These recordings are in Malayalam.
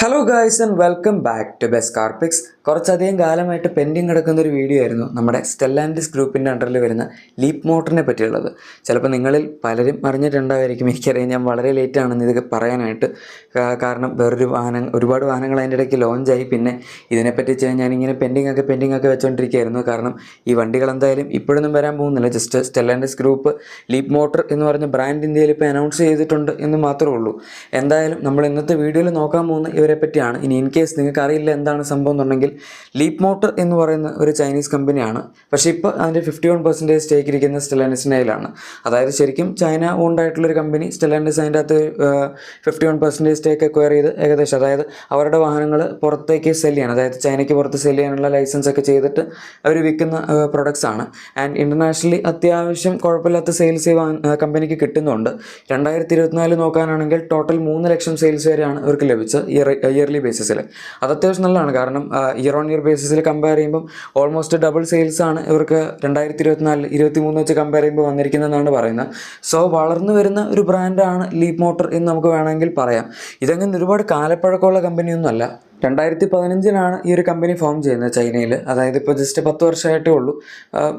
Hello guys and welcome back to best car picks. കുറച്ചധികം കാലമായിട്ട് പെൻഡിങ് കിടക്കുന്ന ഒരു വീഡിയോ ആയിരുന്നു നമ്മുടെ സ്റ്റെല്ലാൻഡിസ് ഗ്രൂപ്പിൻ്റെ അണ്ടറിൽ വരുന്ന ലീപ്പ് മോട്ടറിനെ പറ്റിയുള്ളത്. ചിലപ്പോൾ നിങ്ങളിൽ പലരും അറിഞ്ഞിട്ടുണ്ടായിരിക്കും. എനിക്കറിയാം, ഞാൻ വളരെ ലേറ്റാണെന്ന് ഇത് പറയാനായിട്ട്. കാരണം ഒരുപാട് വാഹനങ്ങൾ അതിൻ്റെ ഇടയ്ക്ക് ലോഞ്ചായി. പിന്നെ ഇതിനെപ്പറ്റി ഞാനിങ്ങനെ പെൻഡിങ് ഒക്കെ വെച്ചുകൊണ്ടിരിക്കുകയായിരുന്നു. കാരണം ഈ വണ്ടികൾ എന്തായാലും ഇപ്പോഴൊന്നും വരാൻ പോകുന്നില്ല. ജസ്റ്റ് സ്റ്റെല്ലാൻഡിസ് ഗ്രൂപ്പ് ലീപ്പ് മോട്ടർ എന്ന് പറഞ്ഞ ബ്രാൻഡ് ഇന്ത്യയിൽ ഇപ്പോൾ അനൗൺസ് ചെയ്തിട്ടുണ്ട് എന്ന് മാത്രമേ ഉള്ളൂ. എന്തായാലും നമ്മൾ ഇന്നത്തെ വീഡിയോയിൽ നോക്കാൻ പോകുന്ന ഇവരെ പറ്റിയാണ്. ഇനി ഇൻ കേസ് നിങ്ങൾക്ക് അറിയില്ല എന്താണ് സംഭവം എന്നുണ്ടെങ്കിൽ, ലീപ്പ് മോട്ടർ എന്ന് പറയുന്ന ഒരു ചൈനീസ് കമ്പനിയാണ്. പക്ഷേ ഇപ്പോൾ അതിൻ്റെ 51% സ്റ്റേക്ക് ഇരിക്കുന്ന സ്റ്റെല്ലാൻഡിസിൻ്റെ കയ്യിലാണ്. അതായത് ശരിക്കും ചൈന ഓൺഡ് ആയിട്ടുള്ളൊരു കമ്പനി. സ്റ്റെല്ലാൻഡിസ് അതിൻ്റെ അകത്ത് 51% സ്റ്റേക്ക് അക്വയർ ചെയ്ത് ഏകദേശം, അതായത് അവരുടെ വാഹനങ്ങൾ പുറത്തേക്ക് സെല് ചെയ്യാൻ, അതായത് ചൈനയ്ക്ക് പുറത്ത് സെല് ചെയ്യാനുള്ള ലൈസൻസ് ഒക്കെ ചെയ്തിട്ട് അവർ വിൽക്കുന്ന പ്രൊഡക്ട്സ് ആണ്. ആൻഡ് ഇൻ്റർനാഷണലി അത്യാവശ്യം കുഴപ്പമില്ലാത്ത സെയിൽസ് കമ്പനിക്ക് കിട്ടുന്നുണ്ട്. 2024 നോക്കാനാണെങ്കിൽ ടോട്ടൽ 3 ലക്ഷം സെയിൽസ് വരെയാണ് ഇവർക്ക് ലഭിച്ചത് ഇയർലി ബേസിസിൽ. അത് അത്യാവശ്യം നല്ലതാണ്. കാരണം ഇയർ ഓൺ ഇയർ ബേസിസിൽ കമ്പയർ ചെയ്യുമ്പം ഓൾമോസ്റ്റ് ഡബിൾ സെയിൽസ് ആണ് ഇവർക്ക് 2023 വെച്ച് കമ്പയർ ചെയ്യുമ്പോൾ വന്നിരിക്കുന്നതെന്നാണ് പറയുന്നത്. സോ വളർന്നു വരുന്ന ഒരു ബ്രാൻഡാണ് ലീപ്പ് മോട്ടർ എന്ന് നമുക്ക് വേണമെങ്കിൽ പറയാം. ഇതങ്ങനെ ഒരുപാട് കാലപ്പഴക്കമുള്ള കമ്പനിയൊന്നുമല്ല. 2015 ഈ ഒരു കമ്പനി ഫോം ചെയ്യുന്നത് ചൈനയിൽ. അതായത് ഇപ്പോൾ ജസ്റ്റ് 10 വർഷമായിട്ടേ ഉള്ളൂ.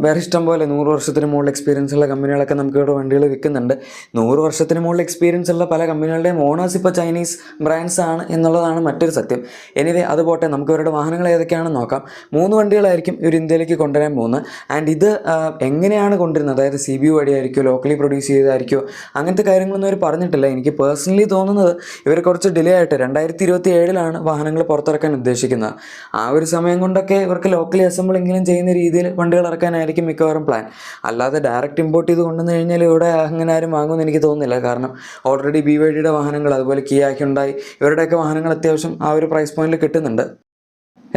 വേറെ ഇഷ്ടം പോലെ 100 വർഷത്തിന് മുകളിൽ എക്സ്പീരിയൻസ് ഉള്ള കമ്പനികളൊക്കെ നമുക്ക് ഇവിടെ വണ്ടികൾ വിൽക്കുന്നുണ്ട്. 100 വർഷത്തിന് മുകളിൽ എക്സ്പീരിയൻസ് ഉള്ള പല കമ്പനികളുടെയും ഓണേഴ്സ് ഇപ്പോൾ ചൈനീസ് ബ്രാൻഡ്സ് ആണ് എന്നുള്ളതാണ് മറ്റൊരു സത്യം. എനിവേ, അതുപോട്ടെ, നമുക്ക് ഇവരുടെ വാഹനങ്ങൾ ഏതൊക്കെയാണെന്ന് നോക്കാം. 3 വണ്ടികളായിരിക്കും ഇവർ ഇന്ത്യയിലേക്ക് കൊണ്ടുവരാൻ പോകുന്നത്. ആൻഡ് ഇത് എങ്ങനെയാണ് കൊണ്ടുവരുന്നത്, അതായത് CBU വഴിയായിരിക്കുമോ ലോക്കലി പ്രൊഡ്യൂസ് ചെയ്തായിരിക്കുമോ, അങ്ങനത്തെ കാര്യങ്ങളൊന്നും അവർ പറഞ്ഞിട്ടില്ല. എനിക്ക് പേഴ്സണലി തോന്നുന്നത് ഇവർ കുറച്ച് ഡിലേ ആയിട്ട് 2027 വാഹനങ്ങൾ പുറത്തിറക്കാൻ ഉദ്ദേശിക്കുന്നത്. ആ ഒരു സമയം കൊണ്ടൊക്കെ ഇവർക്ക് ലോക്കലി അസംബിളെങ്കിലും ചെയ്യുന്ന രീതിയിൽ വണ്ടികൾ ഇറക്കാനായിരിക്കും മിക്കവാറും പ്ലാൻ. അല്ലാതെ ഡയറക്റ്റ് ഇമ്പോർട്ട് ചെയ്ത് കൊണ്ടുവന്നു കഴിഞ്ഞാൽ ഇവിടെ അങ്ങനെ ആരും വാങ്ങുമെന്ന് എനിക്ക് തോന്നുന്നില്ല. കാരണം ഓൾറെഡി BYDയുടെ വാഹനങ്ങൾ, അതുപോലെ കിയ, ഹ്യുണ്ടായി, ഇവരുടെയൊക്കെ വാഹനങ്ങൾ അത്യാവശ്യം ആ ഒരു പ്രൈസ് പോയിന്റിൽ കിട്ടുന്നുണ്ട്.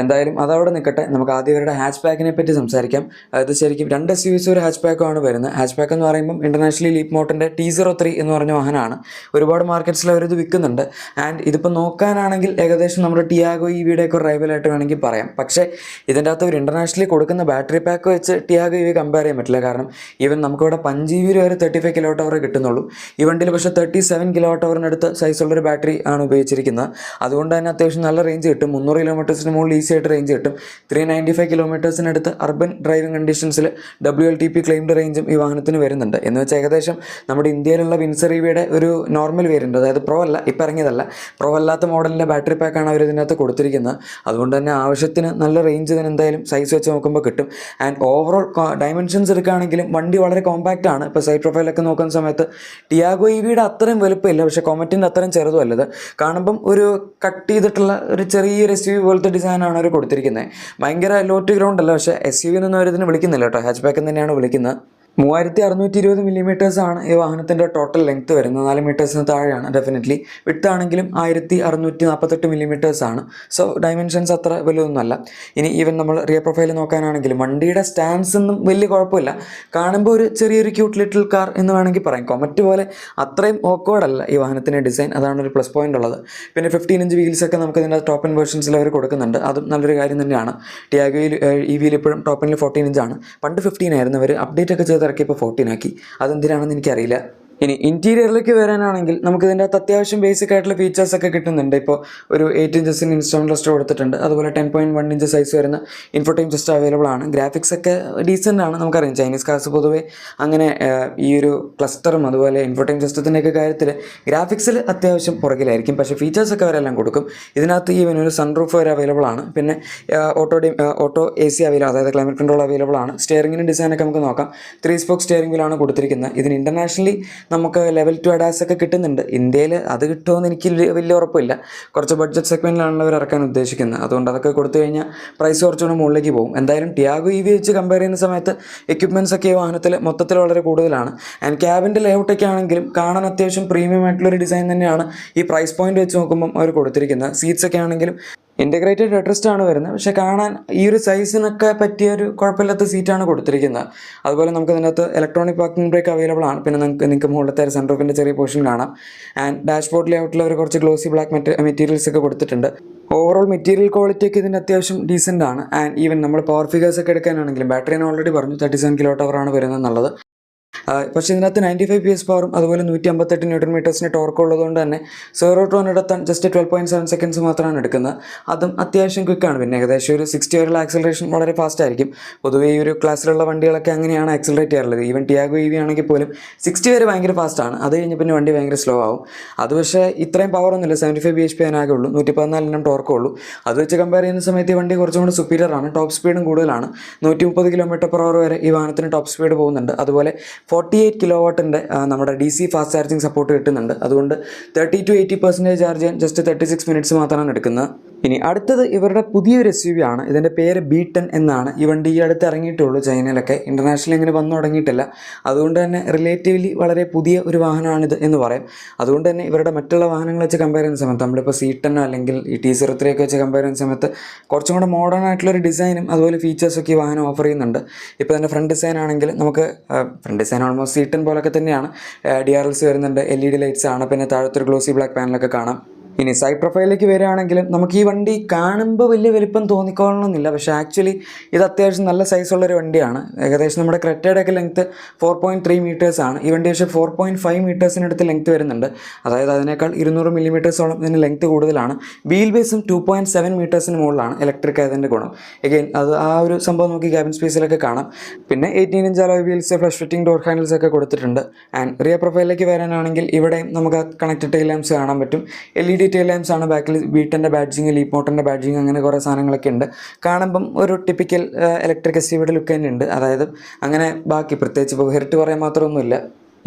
എന്തായാലും അതവിടെ നിൽക്കട്ടെ. നമുക്ക് ആദ്യം ഇവരുടെ ഹാച്ച് പാക്കിനെ പറ്റി സംസാരിക്കാം. അത് ശരിക്കും 2 SUVs ഒരു ഹാച്ച് പാക്കാണ് വരുന്നത്. ഹാച്ച് പാക്ക് എന്ന് പറയുമ്പം ഇൻ്റർനാഷണലി ലീപ്പ് മോട്ടറിൻ്റെ T03 എന്ന് പറഞ്ഞ വാഹനമാണ്. ഒരുപാട് മാർക്കറ്റ്സിൽ അവരിത് വിൽക്കുന്നുണ്ട്. ആൻഡ് ഇതിപ്പോൾ നോക്കാനാണെങ്കിൽ ഏകദേശം നമ്മുടെ ടിയാഗോ EVയുടെയൊക്കെ ഒരു റൈവലായിട്ട് വേണമെങ്കിൽ പറയാം. പക്ഷേ ഇതിൻ്റെ അകത്ത് ഒരു ഇൻ്റർനാഷണലി കൊടുക്കുന്ന ബാറ്ററി പാക്ക് വെച്ച് ടിയാഗോ EV കമ്പയർ ചെയ്യാൻ പറ്റില്ല. കാരണം ഈവൻ നമുക്കിവിടെ 5 EV വരെ 35 kWh കിട്ടുന്നുള്ളൂ. ഈ വണ്ടിയിൽ പക്ഷേ 37 kWh'നടുത്ത് സൈസുള്ളൊരു ബാറ്ററി ആണ് ഉപയോഗിച്ചിരിക്കുന്നത്. അതുകൊണ്ട് തന്നെ അത്യാവശ്യം നല്ല റേഞ്ച് കിട്ടും. 300 കിലോമീറ്റേഴ്സിന് മുകളിൽ ഈസി ആയിട്ട് റേഞ്ച് കിട്ടും. 395 കിലോമീറ്റേഴ്സിനടുത്ത് അർബൻ ഡ്രൈവിംഗ് കണ്ടീഷൻസിൽ WLTP ക്ലെയിംഡ് റേഞ്ചും ഈ വാഹനത്തിന് വരുന്നുണ്ട്. എന്ന് വെച്ചാൽ ഏകദേശം നമ്മുടെ ഇന്ത്യയിലുള്ള വിൻസർ EVയുടെ ഒരു നോർമൽ വേരിയൻറ്റ്, അതായത് പ്രോ അല്ല, ഇപ്പോൾ ഇറങ്ങിയതല്ല, പ്രോ അല്ലാത്ത മോഡലിൻ്റെ ബാറ്ററി പാക്കാണ് അവർ ഇതിനകത്ത് കൊടുത്തിരിക്കുന്നത്. അതുകൊണ്ട് തന്നെ ആവശ്യത്തിന് നല്ല റേഞ്ച് ഇതിന് എന്തായാലും സൈസ് വെച്ച് നോക്കുമ്പോൾ കിട്ടും. ആൻഡ് ഓവറോൾ ഡയമെൻഷൻസ് എടുക്കുകയാണെങ്കിലും വണ്ടി വളരെ കോമ്പാക്റ്റ് ആണ്. ഇപ്പോൾ സൈഡ് പ്രൊഫൈലൊക്കെ നോക്കുന്ന സമയത്ത് ടിയാഗോ EVയുടെ അത്രയും വലുപ്പമില്ല, പക്ഷേ കൊമറ്റിൻ്റെ അത്രയും ചെറുതുമല്ലത്. കാണുമ്പം ഒരു കട്ട് ചെയ്തിട്ടുള്ള ഒരു ചെറിയൊരു SUV പോലത്തെ ഡിസൈനാണ് അവർ കൊടുത്തിരിക്കുന്നത്. ഭയങ്കര ലോ ടു ഗ്രൗണ്ട് അല്ല, പക്ഷേ SUV എന്നൊന്നും അവർ ഇതിന് വിളിക്കുന്നില്ല കേട്ടോ, ഹാച്ച് പാക്ക് തന്നെയാണ് വിളിക്കുന്നത്. 3620 mm ആണ് ഈ വാഹനത്തിൻ്റെ ടോട്ടൽ ലെങ്ത്ത് വരുന്നത്. 4 മീറ്റേഴ്സിന് താഴെയാണ്. ഡെഫിനറ്റ്ലി വിഡ്ത്ത് ആണെങ്കിലും 1648 mm ആണ്. സോ ഡയമെൻഷൻസ് അത്ര വലുതൊന്നുമല്ല. ഇനി ഈവൻ നമ്മൾ റിയർ പ്രൊഫൈൽ നോക്കാനാണെങ്കിലും വണ്ടിയുടെ സ്റ്റാൻസ് ഒന്നും വലിയ കുഴപ്പമില്ല. കാണുമ്പോൾ ഒരു ചെറിയൊരു ക്യൂട്ട് ലിറ്റിൽ കാർ എന്ന് വേണമെങ്കിൽ പറയാം. കൊമറ്റ് പോലെ അത്രയും ഓക്വേർഡല്ല ഈ വാഹനത്തിൻ്റെ ഡിസൈൻ. അതാണ് ഒരു പ്ലസ് പോയിന്റ് ഉള്ളത്. പിന്നെ 15-inch വീൽസൊക്കെ നമുക്ക് ഇതിൻ്റെ ടോപ്പ് ആൻഡ് വേർഷൻസിൽ അവർ കൊടുക്കുന്നുണ്ട്. അതും നല്ലൊരു കാര്യം തന്നെയാണ്. ടിയാഗോയിൽ EVയിൽ ഇപ്പോഴും ടോപ്പ് എൻഡിൽ 14 ആണ്. പണ്ട് 15 ആയിരുന്നു. അവർ അപ്ഡേറ്റ് ഒക്കെ ചെയ്ത് ഇറക്കിയപ്പോൾ 14 ആക്കി. അതെന്തിനാണെന്ന് എനിക്കറിയില്ല. ഇനി ഇൻറ്റീരിയറിലേക്ക് വരാനാണെങ്കിൽ നമുക്ക് ഇതിൻ്റെ അകത്ത് അത്യാവശ്യം ബേസിക് ആയിട്ടുള്ള ഫീച്ചേഴ്സൊക്കെ കിട്ടുന്നുണ്ട്. ഇപ്പോൾ ഒരു 8 ഇഞ്ചസിന് ഇൻസ്റ്റോൺ ക്ലസ്റ്റർ കൊടുത്തിട്ടുണ്ട്. അതുപോലെ 10.1 ഇഞ്ച് സൈസ് വരുന്ന ഇൻഫോടൈം സിസ്റ്റം അവൈലബിൾ ആണ്. ഗ്രാഫിക്സ് ഒക്കെ ഡീസൻ്റ് ആണ്. നമുക്കറിയാം ചൈനീസ് കാർസ് പൊതുവേ അങ്ങനെ ഈ ഒരു ക്ലസ്റ്ററും അതുപോലെ ഇൻഫോടൈം സിസ്റ്റത്തിൻ്റെയൊക്കെ കാര്യത്തിൽ ഗ്രാഫിക്സിൽ അത്യാവശ്യം പുറകിലായിരിക്കും. പക്ഷേ ഫീച്ചേഴ്സൊക്കെ അവരെല്ലാം കൊടുക്കും. ഇതിനകത്ത് ഈവൻ ഒരു സൺറൂഫ് വരെ അവൈലബിൾ ആണ്. പിന്നെ ഓട്ടോ AC അവൈലബിൾ, അതായത് ക്ലൈമറ്റ് കൺട്രോൾ അവൈലബിൾ ആണ്. സ്റ്റിയറിംഗിൻ്റെ ഡിസൈനൊക്കെ നമുക്ക് നോക്കാം. 3 സ്പോക്ക് സ്റ്റിയറിംഗ് വീലാണ് കൊടുത്തിരിക്കുന്നത്. ഇതിന് ഇൻ്റർനാഷണലി നമുക്ക് ലെവൽ 2 ADAS ഒക്കെ കിട്ടുന്നുണ്ട്. ഇന്ത്യയിൽ അത് കിട്ടുമെന്ന് എനിക്ക് വലിയ ഉറപ്പില്ല. കുറച്ച് ബഡ്ജറ്റ് സെഗ്മെൻറ്റിലാണല്ലോ അവർ ഇറക്കാൻ ഉദ്ദേശിക്കുന്നത്. അതുകൊണ്ട് അതൊക്കെ കൊടുത്തു കഴിഞ്ഞാൽ പ്രൈസ് കുറച്ചുകൂടെ മുകളിലേക്ക് പോകും. എന്തായാലും ടിയാഗോ EV വെച്ച് കമ്പയർ ചെയ്യുന്ന സമയത്ത് എക്യുപ്മെൻറ്റ്സ് ഒക്കെ ഈ വാഹനത്തിൽ മൊത്തത്തിൽ വളരെ കൂടുതലാണ്. ആൻഡ് ക്യാബിൻ്റെ ലേഔട്ടൊക്കെ ആണെങ്കിലും കാണാൻ അത്യാവശ്യം പ്രീമിയം ആയിട്ടുള്ളൊരു ഡിസൈൻ തന്നെയാണ് ഈ പ്രൈസ് പോയിന്റ് വെച്ച് നോക്കുമ്പം അവർ കൊടുത്തിരിക്കുന്നത്. സീറ്റ്സ് ഒക്കെ ആണെങ്കിലും ഇൻ്റഗ്രേറ്റഡ് ഹെഡ്റെസ്റ്റ് ആണ് വരുന്നത്. പക്ഷേ കാണാൻ ഈ ഒരു സൈസിനൊക്കെ പറ്റിയൊരു കുഴപ്പമില്ലാത്ത സീറ്റാണ് കൊടുത്തിരിക്കുന്നത്. അതുപോലെ നമുക്ക് ഇതിനകത്ത് ഇലക്ട്രോണിക് പാർക്കിംഗ് ബ്രേക്ക് അവൈലബിൾ ആണ്. പിന്നെ നിങ്ങൾക്ക് മുകളിലത്തെ സൺറൂഫിൻ്റെ ചെറിയ പോർഷൻ കാണാം. ആൻഡ് ഡാഷ്ബോർഡ് ലേഔട്ടിൽ അവർ കുറച്ച് ഗ്ലോസി ബ്ലാക്ക് മെറ്റീരിയൽസ് ഒക്കെ കൊടുത്തിട്ടുണ്ട്. ഓവറോൾ മെറ്റീരിയൽ ക്വാളിറ്റി ഒക്കെ ഇതിൻ്റെ അത്യാവശ്യം ഡീസൻ്റ് ആണ്. ആൻഡ് ഈവൻ നമ്മൾ പവർ ഫിഗേഴ്സ് ഒക്കെ എടുക്കാനാണെങ്കിലും ബാറ്ററിനെ ഓൾറെഡി പറഞ്ഞു 37 kWh ആണ് വരുന്നത് എന്നുള്ളത്. പക്ഷേ ഇതിനകത്ത് 95 PS പവറും അതുപോലെ 158 ന്യൂട്ടൺ മീറ്റേഴ്സിന് ടോർക്ക് ഉള്ളതുകൊണ്ട് തന്നെ 0 to 100 എത്താൻ ജസ്റ്റ് 12.7 സെക്കൻഡ്സ് മാത്രമാണ് എടുക്കുന്നത്. അതും അത്യാവശ്യം ക്വിക്കാണ്. പിന്നെ ഏകദേശം ഒരു 60 വരെയുള്ള ആക്സലറേഷൻ വളരെ ഫാസ്റ്റ് ആയിരിക്കും. പൊതുവേ ഈ ഒരു ക്ലാസ്സിലുള്ള വണ്ടികളൊക്കെ അങ്ങനെയാണ് ആക്സലറേറ്റ് ചെയ്യാറുള്ളത്. ഈവൻ ടിയാഗോ EV ആണെങ്കിൽ പോലും 60 വരെ ഭയങ്കര ഫാസ്റ്റാണ്. അത് കഴിഞ്ഞ് പിന്നെ വണ്ടി ഭയങ്കര സ്ലോ ആവും. അത് പക്ഷേ ഇത്രയും പവറൊന്നുമില്ല, 75 bhp അതിനാകെ ഉള്ളൂ, 114 ടോർക്കേ ഉള്ളൂ. അത് വെച്ച് കമ്പയർ ചെയ്യുന്ന സമയത്ത് ഈ വണ്ടി കുറച്ചും കൂടി സുപ്പീരിയർ ആണ്. ടോപ്പ് സ്പീഡും കൂടുതലാണ്. 130 km/h വരെ ഈ വാഹനത്തിന് ടോപ്പ് സ്പീഡ് പോകുന്നുണ്ട്. അതുപോലെ 48 കിലോവാട്ടിൻ്റെ നമ്മുടെ DC ഫാസ്റ്റ് ചാർജിങ് സപ്പോർട്ട് കിട്ടുന്നുണ്ട്. അതുകൊണ്ട് 30 to 80% ചാർജ് ചെയ്യാൻ ജസ്റ്റ് 36 മിനിറ്റ്സ് മാത്രമാണ് എടുക്കുന്നത്. ഇനി അടുത്തത് ഇവരുടെ പുതിയൊരു SUV ആണ്. ഇതിൻ്റെ പേര് B10 എന്നാണ്. ഈ വണ്ടി ഈ അടുത്ത് ഇറങ്ങിയിട്ടുള്ളൂ ചൈനയിലൊക്കെ, ഇൻ്റർനാഷണലി ഇങ്ങനെ വന്നു തുടങ്ങിയിട്ടില്ല. അതുകൊണ്ട് തന്നെ റിലേറ്റീവ്ലി വളരെ പുതിയ ഒരു വാഹനമാണിത് എന്ന് പറയാം. അതുകൊണ്ട് തന്നെ ഇവരുടെ മറ്റുള്ള വാഹനങ്ങൾ വെച്ച് കമ്പയർ ചെയ്യുന്ന സമയത്ത്, നമ്മളിപ്പോൾ C10 അല്ലെങ്കിൽ ഈ T03 ഒക്കെ വെച്ച് കമ്പയർ ചെയ്യുന്ന സമയത്ത് കുറച്ചും കൂടെ മോഡേൺ ആയിട്ടുള്ളൊരു ഡിസൈനും അതുപോലെ ഫീച്ചേഴ്സൊക്കെ ഈ വാഹനം ഓഫർ ചെയ്യുന്നുണ്ട്. ഇപ്പോൾ തന്നെ ഫ്രണ്ട് ഡിസൈൻ ആണെങ്കിൽ നമുക്ക് ഫ്രണ്ട് ഡിസൈൻ ഓൾമോസ്റ്റ് C10 പോലൊക്കെ തന്നെയാണ്. DRLs വരുന്നുണ്ട്, LED ലൈറ്റ്സ് ആണ്, പിന്നെ താഴത്തൊരു ഗ്ലോസി ബ്ലാക്ക് പാനലൊക്കെ കാണാം. ഇനി സൈഡ് പ്രൊഫൈലിലേക്ക് വരികയാണെങ്കിലും നമുക്ക് ഈ വണ്ടി കാണുമ്പോൾ വലിയ വലിപ്പം തോന്നിക്കൊള്ളണമെന്നില്ല. പക്ഷേ ആക്ച്വലി ഇത് അത്യാവശ്യം നല്ല സൈസുള്ളൊരു വണ്ടിയാണ്. ഏകദേശം നമ്മുടെ ക്രെറ്റയുടെയൊക്കെ ലെങ്ത്ത് 4.3 മീറ്റേഴ്സാണ്. ഈ വണ്ടി പക്ഷേ 4.5 മീറ്റേഴ്സിനടുത്ത് ലെങ്ത്ത് വരുന്നുണ്ട്. അതായത് അതിനേക്കാൾ 200 മില്ലിമീറ്റേഴ്സോളം ഇതിന് ലെങ്ത്ത് കൂടുതലാണ്. വീൽ ബേസും 2.7 മീറ്റേഴ്സിന് മുകളിലാണ്. ഇലക്ട്രിക് ആയതിൻ്റെ ഗുണം. എഗെയിൻ അത് ആ ഒരു സംഭവം നമുക്ക് ക്യാബിൻ സ്പേസിലൊക്കെ കാണാം. പിന്നെ 18 inch alloy wheels, flush fitting door handles ഒക്കെ കൊടുത്തിട്ടുണ്ട്. ആൻഡ് റിയർ പ്രൊഫൈലിലേക്ക് വരാനാണെങ്കിൽ ഇവിടെയും നമുക്ക് കണക്റ്റഡ് ടൈൽ ലാംപ്സ് കാണാൻ പറ്റും. LED ടൈൽ ലാംപ്സ് ആണ്. ബാക്കിൽ B10 ബാഡ്ജിങ്, ലീപ്പ് മോട്ടറിൻ്റെ ബാഡ്ജിങ്, അങ്ങനെ കുറേ സാധനങ്ങളൊക്കെ ഉണ്ട്. കാണുമ്പം ഒരു ടിപ്പിക്കൽ ഇലക്ട്രിക് SUVയുടെ ലുക്ക് തന്നെ ഉണ്ട്. അതായത് അങ്ങനെ ബാക്കി പ്രത്യേകിച്ച് ഇപ്പോൾ ഹെറിറ്റ് പറയാൻ മാത്രമൊന്നുമില്ല.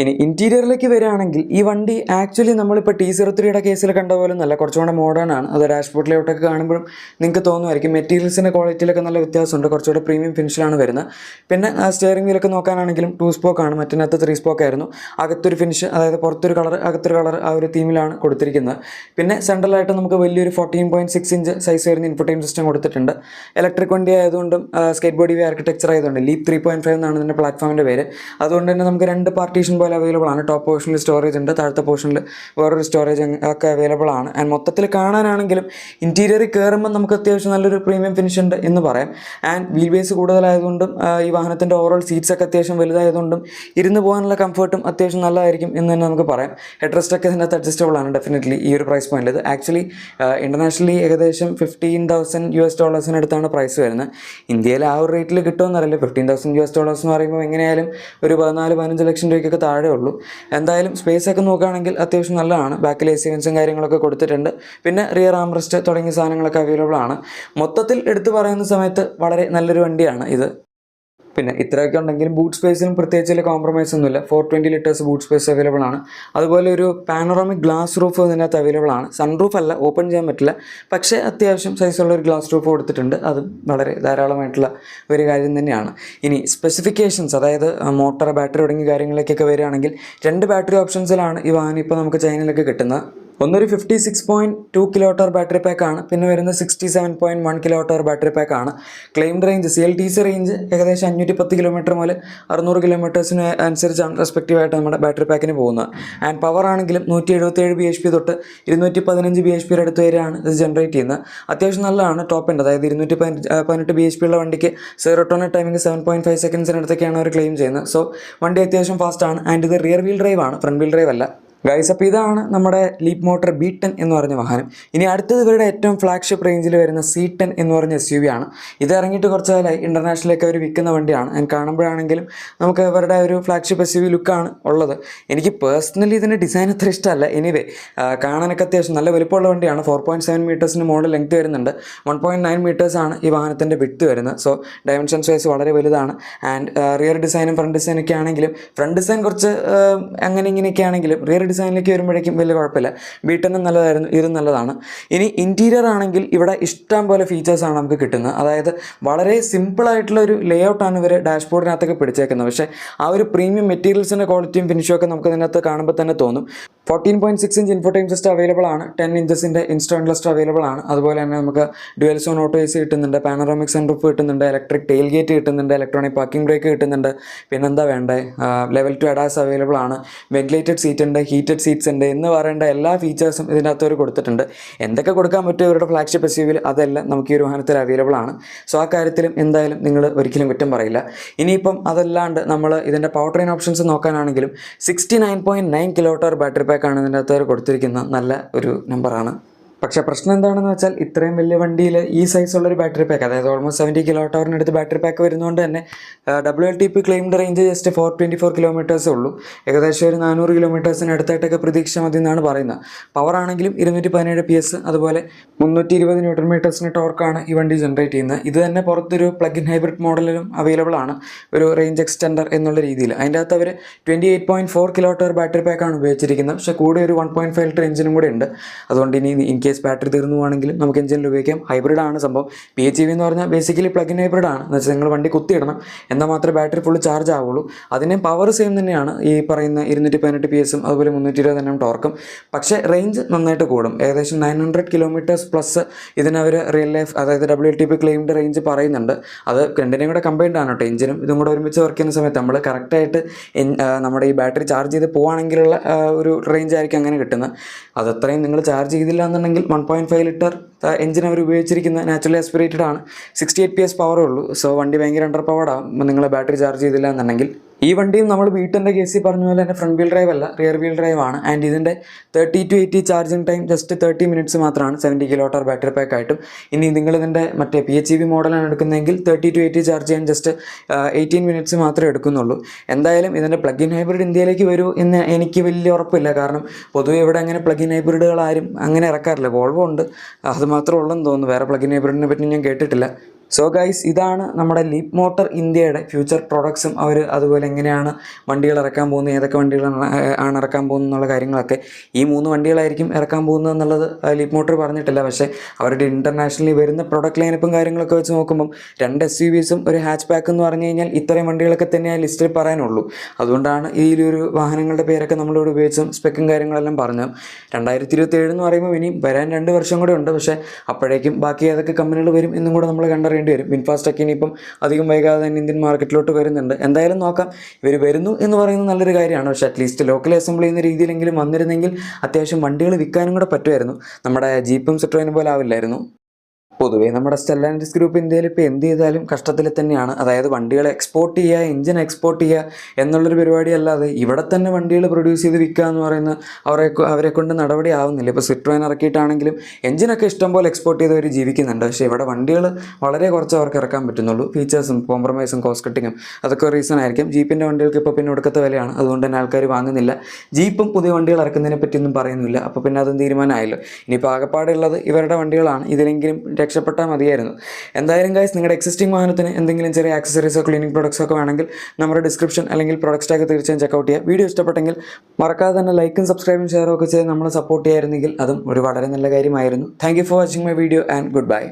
ഇനി ഇൻറ്റീരിയറിലേക്ക് വരികയാണെങ്കിൽ ഈ വണ്ടി ആക്ച്വലി നമ്മളിപ്പോൾ T03യുടെ കേസിൽ കണ്ട പോലെ നല്ല കുറച്ചുകൂടെ മോഡേൺ ആണ്. അത് ഡാഷ്ബോർഡ് ലേഔട്ടൊക്കെ കാണുമ്പോഴും നിങ്ങൾക്ക് തോന്നുമായിരിക്കും മെറ്റീരിയൽസിൻ്റെ ക്വാളിറ്റിയിലൊക്കെ നല്ല വ്യത്യാസമുണ്ട്. കുറച്ചുകൂടെ പ്രീമിയം ഫിനിഷിലാണ് വരുന്നത്. പിന്നെ സ്റ്റിയറിംഗ് വീലൊക്കെ നോക്കാനാണെങ്കിലും 2 സ്പോക്കാണ്, മറ്റിനകത്ത് 3 സ്പോക്കായിരുന്നു. അകത്തൊരു ഫിനിഷ്, അതായത് പുറത്തൊരു കളർ അകത്തൊരു കളർ, ആ ഒരു തീമിലാണ് കൊടുത്തിരിക്കുന്നത്. പിന്നെ സെൻട്രലായിട്ട് നമുക്ക് വലിയൊരു 14.6 ഇഞ്ച് സൈസ് വരുന്ന ഇൻഫർടൈൻമെൻറ്റ് സിസ്റ്റം കൊടുത്തിട്ടുണ്ട്. ഇലക്ട്രിക് വണ്ടി ആയതുകൊണ്ടും സ്കേറ്റ് ബോഡി ആർക്കിടെക്ചർ ആയതുകൊണ്ട് ലീപ്പ് 3.5 എന്നാണ് ഇതിൻ്റെ പ്ലാറ്റ്ഫോമിൻ്റെ പേര്. അതുകൊണ്ട് തന്നെ നമുക്ക് 2 പാർട്ടീഷൻ അവൈലബിൾ ആണ്. ടോപ്പ് പോർഷനിൽ സ്റ്റോറേജ് ഉണ്ട്, താഴത്തെ പോർഷനിൽ വേറൊരു സ്റ്റോറേജ് ഒക്കെ അവൈലബിൾ ആണ്. ആൻഡ് മൊത്തത്തിൽ കാണാനാണെങ്കിലും ഇൻറ്റീരിയറിൽ കയറുമ്പോൾ നമുക്ക് അത്യാവശ്യം നല്ലൊരു പ്രീമിയം ഫിനിഷ് ഉണ്ട് എന്ന് പറയാം. ആൻഡ് വീൽ ബേസ് കൂടുതലായതുകൊണ്ടും ഈ വാഹനത്തിൻ്റെ ഓവറോൾ സീറ്റ്സ് ഒക്കെ അത്യാവശ്യം വലുതായതുകൊണ്ടും ഇരുന്ന് പോകാനുള്ള കംഫർട്ടും അത്യാവശ്യം നല്ലതായിരിക്കും എന്ന് തന്നെ നമുക്ക് പറയാം. ഹെഡ് റെസ്റ്റ് ഒക്കെ ഇതിനകത്ത് അഡ്ജസ്റ്റബിൾ ആണ് ഡെഫിനറ്റ്ലി ഈ ഒരു പ്രൈസ് പോയിന്റിൽ. ഇത് ആക്ച്വലി ഇൻ്റർനാഷണലി ഏകദേശം $15,000 അടുത്താണ് പ്രൈസ് വരുന്നത്. ഇന്ത്യയിൽ ആ ഒരു റേറ്റിൽ കിട്ടുമെന്നറിയില്ല. $15,000 എന്ന് പറയുമ്പോൾ എങ്ങനെയായാലും ഒരു 14-15 ലക്ഷം രൂപയ്ക്കൊക്കെ താഴെ ഉള്ളൂ. എന്തായാലും സ്പേസ് ഒക്കെ നോക്കുകയാണെങ്കിൽ അത്യാവശ്യം നല്ലതാണ്. ബാക്കിൽ AC വെൻസും കാര്യങ്ങളൊക്കെ കൊടുത്തിട്ടുണ്ട്. പിന്നെ റിയർ ആംറസ്റ്റ് തുടങ്ങിയ സാധനങ്ങളൊക്കെ അവൈലബിൾ ആണ്. മൊത്തത്തിൽ എടുത്തു പറയുന്ന സമയത്ത് വളരെ നല്ലൊരു വണ്ടിയാണ് ഇത്. പിന്നെ ഇത്രയൊക്കെ ഉണ്ടെങ്കിലും ബൂട്ട് സ്പേസിനും പ്രത്യേകിച്ച് വലിയ കോംപ്രമൈസ് ഒന്നുമില്ല. 420 ലിറ്റേഴ്സ് ബൂട്ട് സ്പേസ് അവൈലബിൾ ആണ്. അതുപോലെ ഒരു പാനോറാമിക് ഗ്ലാസ് റൂഫ് ഇതിനകത്ത് അവൈലബിൾ ആണ്. സൺറൂഫ് അല്ല, ഓപ്പൺ ചെയ്യാൻ പറ്റില്ല. പക്ഷേ അത്യാവശ്യം സൈസുള്ള ഒരു ഗ്ലാസ് റൂഫ് കൊടുത്തിട്ടുണ്ട്. അതും വളരെ ധാരാളമായിട്ടുള്ള ഒരു കാര്യം തന്നെയാണ്. ഇനി സ്പെസിഫിക്കേഷൻസ്, അതായത് മോട്ടർ, ബാറ്ററി തുടങ്ങിയ കാര്യങ്ങളിലേക്കൊക്കെ വരികയാണെങ്കിൽ 2 ബാറ്ററി ഓപ്ഷൻസിലാണ് ഈ വാഹനം ഇപ്പോൾ നമുക്ക് ചൈനയിലൊക്കെ കിട്ടുന്നത്. ഒന്നൊരു 56.2 kWh ബാറ്ററി പാക്കാണ്. പിന്നെ വരുന്നത് 67.1 kWh ബാറ്ററി പാക്കാണ്. ക്ലെയിംഡ് റേഞ്ച് CLTC റേഞ്ച് ഏകദേശം 510 കിലോമീറ്റർ മുതൽ 600 കിലോമീറ്റേഴ്സിന് അനുസരിച്ചാണ് റെസ്പെക്റ്റീവായിട്ട് നമ്മുടെ ബാറ്ററി പാക്കിന് പോകുന്നത്. ആൻഡ് പവർ ആണെങ്കിലും 177 bhp തൊട്ട് 215 bhp അടുത്ത് വരെയാണ് ഇത് ജനറേറ്റ് ചെയ്യുന്നത്. അത്യാവശ്യം നല്ലതാണ്. ടോപ്പ് ഉണ്ട്, അതായത് 218 bhp ഉള്ള വണ്ടിക്ക് 0 to 100 ടൈമിങ് 7.5 സെക്കൻഡ്സിനടുത്തൊക്കെയാണ് അവർ ക്ലെയിം ചെയ്യുന്നത്. സോ വണ്ടി അത്യാവശ്യം ഫാസ്റ്റാണ്. ആൻഡ് ഇത് റിയർ വീൽ ഡ്രൈവ് ആണ്, ഫ്രണ്ട് വീൽ ഡ്രൈവ് അല്ല. ഗൈസ്, അപ്പോൾ ഇതാണ് നമ്മുടെ ലീപ്പ് മോട്ടർ B10 എന്ന് പറഞ്ഞ വാഹനം. ഇനി അടുത്തത് ഇവരുടെ ഏറ്റവും ഫ്ലാഗ്ഷിപ്പ് റേഞ്ചിൽ വരുന്ന C10 എന്ന് പറഞ്ഞ SUV ആണ്. ഇത് ഇറങ്ങിയിട്ട് കുറച്ച് കാലമായി. ഇൻ്റർനാഷണലിലേക്ക് അവർ വിൽക്കുന്ന വണ്ടിയാണ്. ആൻഡ് കാണുമ്പോഴാണെങ്കിലും നമുക്ക് അവരുടെ ഒരു ഫ്ലാഗ്ഷിപ്പ് SUV ലുക്കാണ് ഉള്ളത്. എനിക്ക് പേഴ്സണലി ഇതിൻ്റെ ഡിസൈൻ അത്ര ഇഷ്ടമല്ല. എനിവേ കാണാനൊക്കെ അത്യാവശ്യം നല്ല വലുപ്പമുള്ള വണ്ടിയാണ്. 4.7 മീറ്റേഴ്സിന് മുകളിൽ ലെങ്ത് വരുന്നുണ്ട്. 1.9 മീറ്റേഴ്സാണ് ഈ വാഹനത്തിൻ്റെ വിഡ്ത്ത് വരുന്നത്. സോ ഡയമെൻഷൻസ് വൈസ് വളരെ വലുതാണ്. ആൻഡ് റിയർ ഡിസൈനും ഫ്രണ്ട് ഡിസൈനൊക്കെ ആണെങ്കിലും, ഫ്രണ്ട് ഡിസൈൻ കുറച്ച് അങ്ങനെ ഇങ്ങനെയൊക്കെ ആണെങ്കിലും റിയർ ഡിസൈനിലേക്ക് വരുമ്പോഴേക്കും വലിയ കുഴപ്പമില്ല. B10 നല്ലതായിരുന്നു, ഇതും നല്ലതാണ്. ഇനി ഇൻറ്റീരിയർ ആണെങ്കിൽ ഇവിടെ ഇഷ്ടം പോലെ ഫീച്ചേഴ്സാണ് നമുക്ക് കിട്ടുന്നത്. അതായത് വളരെ സിമ്പിളായിട്ടുള്ള ഒരു ലേ ഔട്ടാണ് ഇവർ ഡാഷ്ബോർഡിനകത്തൊക്കെ പിടിച്ചേക്കുന്നത്. പക്ഷേ ആ ഒരു പ്രീമിയം മെറ്റീരിയൽസിൻ്റെ ക്വാളിറ്റിയും ഫിനിഷും ഒക്കെ നമുക്ക് ഇതിനകത്ത് കാണുമ്പോൾ തന്നെ തോന്നും. 14.6 ഇഞ്ച് ഇൻഫോടൈം സിസ്റ്റം അവൈലബിൾ ആണ്. 10 ഇഞ്ചസിൻ്റെ ഇൻസ്റ്റോൺ ക്ലസ്റ്റർ അവൈലബിൾ ആണ്. അതുപോലെ തന്നെ നമുക്ക് ഡ്യുവൽ സോൺ ഓട്ടോ എസി കിട്ടുന്നുണ്ട്, പാനറോമിക് സൺറൂഫ് കിട്ടുന്നുണ്ട്, ഇലക്ട്രിക് ടെയിൽ ഗേറ്റ് കിട്ടുന്നുണ്ട്, ഇലക്ട്രോണിക് പാർക്കിംഗ് ബ്രേക്ക് കിട്ടുന്നുണ്ട്. പിന്നെന്താ വേണ്ടേ, ലെവൽ 2 അഡാസ് അവൈലബിൾ ആണ്, വെന്റിലേറ്റഡ് സീറ്റ് ഉണ്ട്, ഹീറ്റഡ് സീറ്റ്സ് ഉണ്ട് എന്ന് പറയേണ്ട എല്ലാ ഫീച്ചേഴ്സും ഇതിനകത്ത് അവർ കൊടുത്തിട്ടുണ്ട്. എന്തൊക്കെ കൊടുക്കാൻ പറ്റും ഇവരുടെ ഫ്ലാഗ്ഷിപ്പ് SUV-ൽ അതെല്ലാം നമുക്ക് ഈ ഒരു വാഹനത്തിൽ അവൈലബിൾ ആണ്. സോ ആ കാര്യത്തിലും എന്തായാലും നിങ്ങൾ ഒരിക്കലും കുറ്റം പറയില്ല. ഇനിയിപ്പം അതല്ലാണ്ട് നമ്മൾ ഇതിൻ്റെ പവർ ട്രെയിൻ ഓപ്ഷൻസ് നോക്കാനാണെങ്കിലും 69.9 kWh ബാറ്ററി പാക്കാണ് ഇതിൻ്റെ അകത്ത് കൊടുത്തിരിക്കുന്ന നല്ല ഒരു നമ്പറാണ്. പക്ഷേ പ്രശ്നം എന്താണെന്ന് വെച്ചാൽ ഇത്രയും വലിയ വണ്ടിയിൽ ഈ സൈസുള്ളൊരു ബാറ്ററി പാക്ക്, അതായത് ഓൾമോസ്റ്റ് 70 kWh അടുത്ത് ബാറ്ററി പാക്ക് വരുന്നതുകൊണ്ട് തന്നെ WLTP ക്ലെയിംഡ് റേഞ്ച് ജസ്റ്റ് 424 കിലോമീറ്റേഴ്സേ ഉള്ളൂ. ഏകദേശം ഒരു 400 കിലോമീറ്റേഴ്സിന് അടുത്തായിട്ടൊക്കെ പ്രതീക്ഷ മതി എന്നാണ് പറയുന്നത്. പവർ ആണെങ്കിലും 217 PS, അതുപോലെ 320 ന്യൂട്ടൺ മീറ്റേഴ്സിന് ടോർക്കാണ് ഈ വണ്ടി ജനറേറ്റ് ചെയ്യുന്നത്. ഇത് തന്നെ പുറത്തൊരു പ്ലഗ് ഇൻ ഹൈബ്രിഡ് മോഡലിലും അവൈലബിൾ ആണ്, ഒരു റേഞ്ച് എക്സ്റ്റൻഡർ എന്നുള്ള രീതിയിൽ. അതിൻ്റെ അകത്ത് അവർ 28.4 kWh ബാറ്ററി പാക്കാണ് ഉപയോഗിച്ചിരിക്കുന്നത്. പക്ഷേ കൂടെ ഒരു 1.5 ലിറ്റർ എഞ്ചിനും കൂടെ ഉണ്ട്. അതുകൊണ്ട് ഇനി ഇൻ കേസ് ബാറ്ററി തീർന്നു പോവാണെങ്കിലും നമുക്ക് എഞ്ചിനിൽ ഉപയോഗിക്കാം. ഹൈബ്രിഡ് ആണ് സംഭവം. PHEV എന്ന് പറഞ്ഞാൽ ബേസിക്കലി പ്ലഗ് ഇൻ ഹൈബ്രിഡ് ആണ്. എന്ന് വെച്ചാൽ നിങ്ങൾ വണ്ടി കുത്തിയിടണം, എന്നാൽ മാത്രമേ ബാറ്ററി ഫുള്ള് ചാർജ് ആവുള്ളൂ. അതിന് പവർ സെയിം തന്നെയാണ്, ഈ പറയുന്ന 218 PS അതുപോലെ 320 Nm ടോർക്കും. പക്ഷേ റേഞ്ച് നന്നായിട്ട് കൂടും. ഏകദേശം 900 കിലോമീറ്റേഴ്സ് പ്ലസ് ഇതിനവർ റിയൽ ലൈഫ്, അതായത് WLTP ക്ലെയിംഡ് റേഞ്ച് പറയുന്നുണ്ട്. അത് രണ്ടിനെയും കൂടെ കമ്പൈൻഡ് ആണ് കേട്ടോ. എഞ്ചിനും ഇതും കൂടെ ഒരുമിച്ച് വർക്ക് ചെയ്യുന്ന സമയത്ത് നമ്മൾ കറക്റ്റായിട്ട് നമ്മുടെ ഈ ബാറ്ററി ചാർജ് ചെയ്ത് പോവുകയാണെങ്കിലുള്ള ഒരു റേഞ്ച് ആയിരിക്കും അങ്ങനെ കിട്ടുന്നത്. അതത്രയും നിങ്ങൾ ചാർജ് ചെയ്തില്ല എന്നുണ്ടെങ്കിൽ 1.5 ലിറ്റർ എഞ്ചിൻ അവർ ഉപയോഗിച്ചിരിക്കുന്ന നാച്ചുറലി ആസ്പിറേറ്റഡ് ആണ്. 68 PS പവറേ ഉള്ളൂ. സോ വണ്ടി ഭയങ്കര അണ്ടർ പവർഡ് ആവും നിങ്ങൾ ബാറ്ററി ചാർജ് ചെയ്തില്ല എന്നുണ്ടെങ്കിൽ. ഈ വണ്ടിയും നമ്മൾ വീട്ടിൻ്റെ കേസിൽ പറഞ്ഞ പോലെ തന്നെ ഫ്രണ്ട് വീൽ ഡ്രൈവ് അല്ല, റിയർ വീൽ ഡ്രൈവ് ആണ്. ആൻഡ് ഇതിൻ്റെ 30 to 80 charging time just 30 minutes മാത്രമാണ് 70 kWh ബാറ്ററി പാക്ക് ആയിട്ടും. ഇനി നിങ്ങൾ ഇതിൻ്റെ മറ്റേ PHEV മോഡലാണ് എടുക്കുന്നതെങ്കിൽ 30 to 80 ചാർജ് ചെയ്യാൻ ജസ്റ്റ് 18 മിനിറ്റ്സ് മാത്രമേ എടുക്കുന്നുള്ളൂ. എന്തായാലും ഇതിൻ്റെ പ്ലഗ് ഇൻ ഹൈബ്രിഡ് ഇന്ത്യയിലേക്ക് വരൂ എന്ന് എനിക്ക് വലിയ ഉറപ്പില്ല. കാരണം പൊതുവെ ഇവിടെ അങ്ങനെ പ്ലഗ് ഇൻ ഹൈബ്രിഡുകൾ ആരും അങ്ങനെ ഇറക്കാറില്ല. വോൾവോ ഉണ്ട്, അത് മാത്രമേ ഉള്ളെന്ന് തോന്നുന്നു. വേറെ പ്ലഗ് ഇൻ ഹൈബ്രിഡിനെ പറ്റി ഞാൻ കേട്ടിട്ടില്ല. സോ ഗൈസ്, ഇതാണ് നമ്മുടെ ലീപ് മോട്ടർ ഇന്ത്യയുടെ ഫ്യൂച്ചർ പ്രോഡക്ട്സും അവർ അതുപോലെ എങ്ങനെയാണ് വണ്ടികൾ ഇറക്കാൻ പോകുന്നത്, ഏതൊക്കെ വണ്ടികളാണ് ഇറക്കാൻ പോകുന്നത് എന്നുള്ള കാര്യങ്ങളൊക്കെ. ഈ 3 വണ്ടികളായിരിക്കും ഇറക്കാൻ പോകുന്നത് എന്നുള്ളത് ലീപ് മോട്ടർ പറഞ്ഞിട്ടില്ല. പക്ഷേ അവരുടെ ഇൻ്റർനാഷണലി വരുന്ന പ്രൊഡക്റ്റ് ലൈനപ്പും കാര്യങ്ങളൊക്കെ വെച്ച് നോക്കുമ്പം 2 SUVs ഒരു ഹാച്ച് പാക്ക് എന്ന് പറഞ്ഞു കഴിഞ്ഞാൽ ഇത്രയും വണ്ടികളൊക്കെ തന്നെ ആ ലിസ്റ്റിൽ പറയാനുള്ളൂ. അതുകൊണ്ടാണ് ഇതിലൊരു വാഹനങ്ങളുടെ പേരൊക്കെ നമ്മളിവിടെ ഉപയോഗിച്ചും സ്പെക്കും കാര്യങ്ങളെല്ലാം പറഞ്ഞു. 2027 എന്ന് പറയുമ്പോൾ ഇനിയും വരാൻ 2 വർഷം കൂടെ ഉണ്ട്. പക്ഷേ അപ്പോഴേക്കും ബാക്കി ഏതൊക്കെ കമ്പനികൾ വരും എന്നും കൂടെ നമ്മൾ കണ്ടറിയേണ്ടി വരും. വിൻഫാസ്റ്റൊക്കെ ഇനിയിപ്പം അധികം വൈകാതെ തന്നെ ഇന്ത്യൻ മാർക്കറ്റിലോട്ട് വരുന്നുണ്ട്. എന്തായാലും നോക്കാം. ഇവർ വരുന്നു എന്ന് പറയുന്നത് നല്ലൊരു കാര്യമാണ്. പക്ഷേ അറ്റ്ലീസ്റ്റ് ലോക്കൽ അസംബിൾ ചെയ്യുന്ന രീതിയിലെങ്കിലും വന്നിരുന്നെങ്കിൽ അത്യാവശ്യം വണ്ടികൾ വിൽക്കാനും കൂടെ പറ്റുമായിരുന്നു. നമ്മുടെ ജീപ്പും സിട്രോയിനും പോലെ ആവില്ലായിരുന്നു. പൊതുവേ നമ്മുടെ സ്റ്റെല്ലാൻഡിസ് ഗ്രൂപ്പ് ഇന്ത്യയിൽ ഇപ്പോൾ എന്ത് ചെയ്താലും കഷ്ടത്തിൽ തന്നെയാണ്. അതായത് വണ്ടികൾ എക്സ്പോർട്ട് ചെയ്യുക, എഞ്ചിൻ എക്സ്പോർട്ട് ചെയ്യുക എന്നുള്ളൊരു പരിപാടി അല്ലാതെ ഇവിടെ തന്നെ വണ്ടികൾ പ്രൊഡ്യൂസ് ചെയ്ത് വിൽക്കുക എന്ന് പറയുന്നത് അവരെ കൊണ്ട് നടപടി ആവുന്നില്ല. ഇപ്പോൾ സിട്രോയിൻ ഇറക്കിയിട്ടാണെങ്കിലും എഞ്ചിനൊക്കെ ഇഷ്ടംപോലെ എക്സ്പോർട്ട് ചെയ്ത് അവർ ജീവിക്കുന്നുണ്ട്. പക്ഷേ ഇവിടെ വണ്ടികൾ വളരെ കുറച്ച് അവർക്ക് ഇറക്കാൻ പറ്റുന്നുള്ളൂ. ഫീച്ചേഴ്സും കോംപ്രമൈസും കോസ്റ്റ് കട്ടിങ്ങും അതൊക്കെ റീസൺ ആയിരിക്കും. ജീപ്പിൻ്റെ വണ്ടികൾക്ക് ഇപ്പോൾ പിന്നെ ഒടുക്കത്തെ വിലയാണ്, അതുകൊണ്ട് തന്നെ ആൾക്കാർ വാങ്ങുന്നില്ല. ജീപ്പും പുതിയ വണ്ടികൾ ഇറക്കുന്നതിനെ പറ്റിയൊന്നും പറയുന്നില്ല. അപ്പോൾ പിന്നെ അതും തീരുമാനമായല്ലോ. ഇനിയിപ്പോൾ ആകെപ്പാടുള്ളത് ഇവരുടെ വണ്ടികളാണ്. ഇതിലെങ്കിലും രക്ഷപ്പെട്ടാൽ മതിയായിരുന്നു. എന്തായാലും ഗൈസ്, നിങ്ങളുടെ എക്സിസ്റ്റിംഗ് വാഹനത്തിന് എന്തെങ്കിലും ചെറിയ ആക്സസറീസോ ക്ലീനിങ് പ്രൊഡക്ട്സോ ഒക്കെ വേണമെങ്കിൽ നമ്മുടെ ഡിസ്ക്രിപ്ഷൻ അല്ലെങ്കിൽ പ്രൊഡക്റ്റ് ടാഗ് തീർച്ചയായും ചെക്കൗട്ട് ചെയ്യുക. വീഡിയോ ഇഷ്ടപ്പെട്ടെങ്കിൽ മറക്കാതെ തന്നെ ലൈക്കും സബ്സ്ക്രൈബും ഷെയറും ഒക്കെ ചെയ്ത് നമ്മളെ സപ്പോർട്ട് ചെയ്യായിരുന്നെങ്കിൽ അതും ഒരു വളരെ നല്ല കാര്യമായിരുന്നു. Thank you for watching my video and good bye.